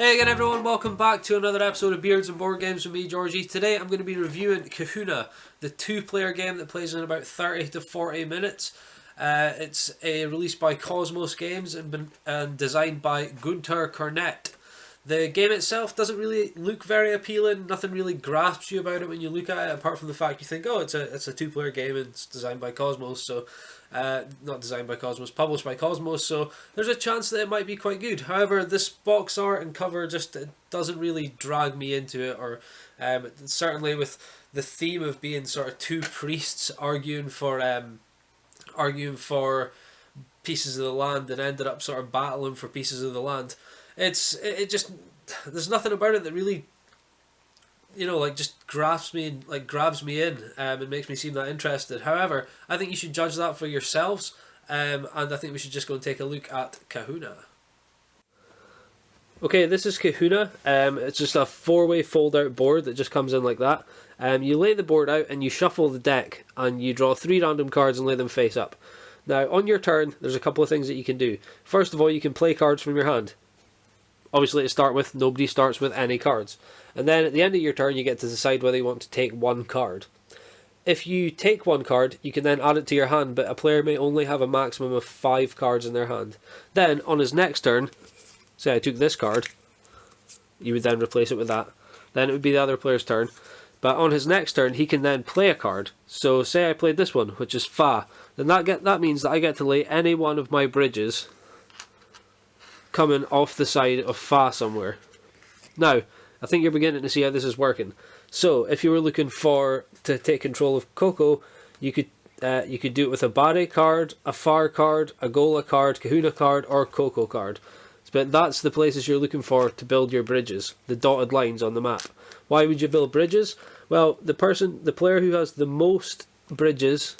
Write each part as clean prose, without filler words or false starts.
Hey again everyone, welcome back to another episode of Beards and Board Games with me, Georgie. Today I'm going to be reviewing Kahuna, the two-player game that plays in about 30 to 40 minutes. It's a released by Cosmos Games and designed by Gunter Cornett. The game itself doesn't really look very appealing. Nothing really grasps you about it when you look at it, apart from the fact you think, oh, it's a two-player game and it's designed by Cosmos, so not designed by Cosmos, published by Cosmos, so there's a chance that it might be quite good. However, this box art and cover just doesn't really drag me into it, or certainly with the theme of being sort of two priests arguing for pieces of the land and ended up sort of battling for pieces of the land. It just, there's nothing about it that really, just grabs me in and makes me seem that interested. However, I think you should judge that for yourselves, and I think we should just go and take a look at Kahuna. Okay, this is Kahuna. It's just a four-way fold-out board that just comes in like that. You lay the board out and you shuffle the deck, and you draw 3 random cards and lay them face up. Now, on your turn, there's a couple of things that you can do. First of all, you can play cards from your hand. Obviously, to start with, nobody starts with any cards. And then at the end of your turn, you get to decide whether you want to take one card. If you take one card, you can then add it to your hand, but a player may only have a maximum of 5 cards in their hand. Then, on his next turn, say I took this card, you would then replace it with that. Then it would be the other player's turn. But on his next turn, he can then play a card. So say I played this one, which is Fa. Then that means that I get to lay any one of my bridges coming off the side of Fa somewhere. Now, I think you're beginning to see how this is working. So, if you were looking to take control of Coco, you could do it with a Bade card, a Far card, a Gola card, Kahuna card, or Coco card. But that's the places you're looking for to build your bridges, the dotted lines on the map. Why would you build bridges? Well, the player who has the most bridges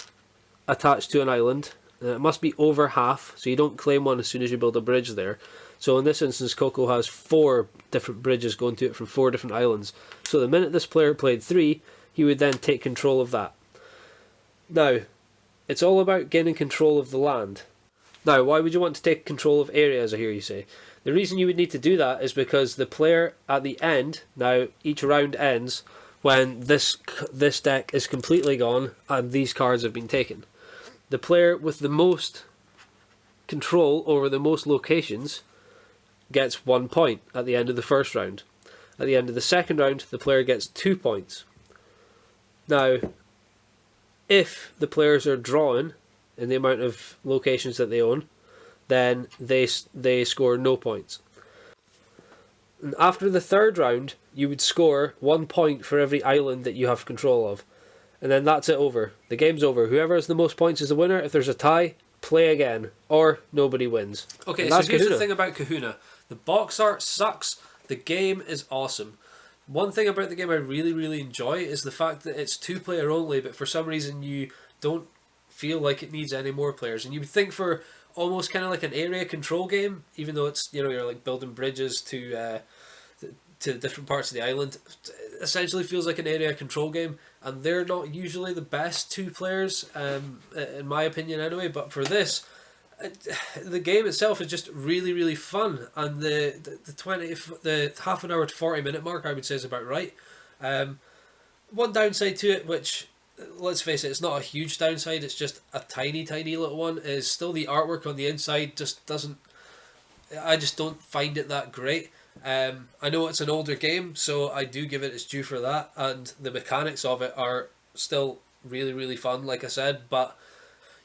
attached to an island, it must be over half, so you don't claim one as soon as you build a bridge there. So in this instance, Coco has 4 different bridges going to it from 4 different islands. So the minute this player played 3, he would then take control of that. Now, it's all about gaining control of the land. Now, why would you want to take control of areas, I hear you say? The reason you would need to do that is because the player at the end, now each round ends when this deck is completely gone and these cards have been taken. The player with the most control over the most locations gets 1 point at the end of the first round. At the end of the second round, the player gets 2 points. Now, if the players are drawn in the amount of locations that they own, then they score no points. And after the third round, you would score 1 point for every island that you have control of. And then that's it over. The game's over. Whoever has the most points is the winner. If there's a tie, play again. Or nobody wins. Okay, so here's the thing about Kahuna. The box art sucks. The game is awesome. One thing about the game I really, really enjoy is the fact that it's 2-player only, but for some reason you don't feel like it needs any more players. And you would think for almost kind of like an area control game, even though it's, you're like building bridges to different parts of the island, it essentially feels like an area control game, and they're not usually the best 2 players, in my opinion anyway, but for this, the game itself is just really, really fun, and the half an hour to 40 minute mark I would say is about right. One downside to it, which, let's face it, it's not a huge downside, it's just a tiny little one, is still the artwork on the inside I just don't find it that great. I know it's an older game, so I do give it its due for that, and the mechanics of it are still really, really fun, like I said, but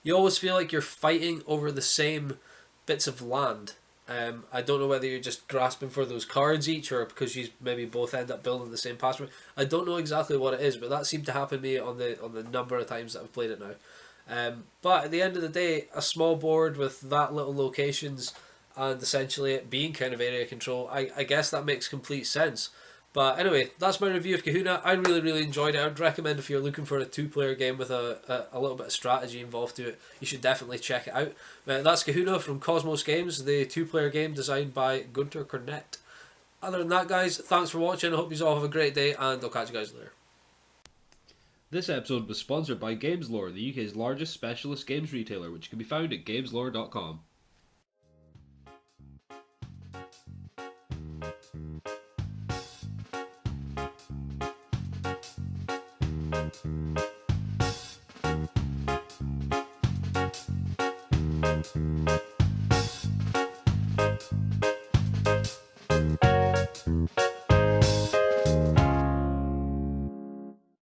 you always feel like you're fighting over the same bits of land. I don't know whether you're just grasping for those cards each, or because you maybe both end up building the same password. I don't know exactly what it is, but that seemed to happen to me on the number of times that I've played it now. But at the end of the day, a small board with that little locations and essentially it being kind of area control, I guess that makes complete sense. But anyway, that's my review of Kahuna. I really, really enjoyed it. I would recommend if you're looking for a 2-player game with a little bit of strategy involved to it, you should definitely check it out. That's Kahuna from Cosmos Games, the 2-player game designed by Gunter Cornett. Other than that, guys, thanks for watching. I hope you all have a great day, and I'll catch you guys later. This episode was sponsored by GamesLore, the UK's largest specialist games retailer, which can be found at gameslore.com. Bye.